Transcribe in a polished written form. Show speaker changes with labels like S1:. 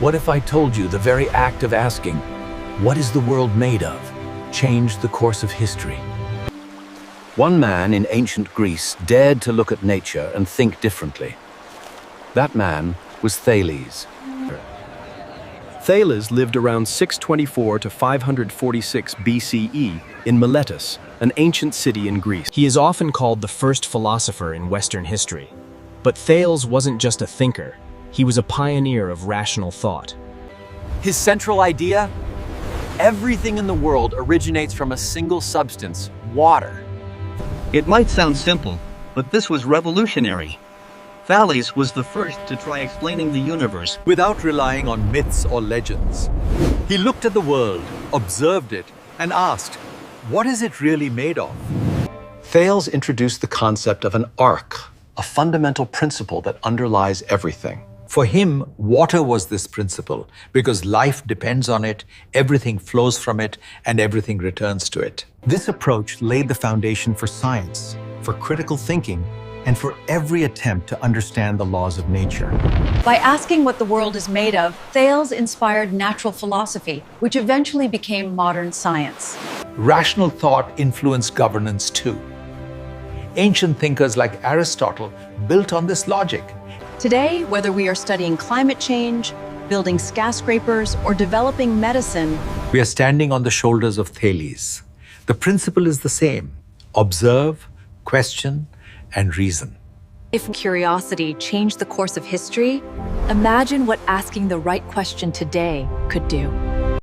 S1: What if I told you the very act of asking, "What is the world made of?" changed the course of history? One man in ancient Greece dared to look at nature and think differently. That man was Thales.
S2: Thales lived around 624 to 546 BCE in Miletus, an ancient city in Greece. He is often called the first philosopher in Western history. But Thales wasn't just a thinker, he was a pioneer of rational thought.
S1: His central idea? Everything in the world originates from a single substance, water.
S3: It might sound simple, but this was revolutionary. Thales was the first to try explaining the universe
S4: without relying on myths or legends. He looked at the world, observed it, and asked, what is it really made of?
S5: Thales introduced the concept of an arche, a fundamental principle that underlies everything.
S4: For him, water was this principle because life depends on it, everything flows from it, and everything returns to it.
S6: This approach laid the foundation for science, for critical thinking, and for every attempt to understand the laws of nature.
S7: By asking what the world is made of, Thales inspired natural philosophy, which eventually became modern science.
S4: Rational thought influenced governance too. Ancient thinkers like Aristotle built on this logic.
S7: Today, whether we are studying climate change, building skyscrapers, or developing medicine,
S4: we are standing on the shoulders of Thales. The principle is the same: observe, question, and reason.
S8: If curiosity changed the course of history, imagine what asking the right question today could do.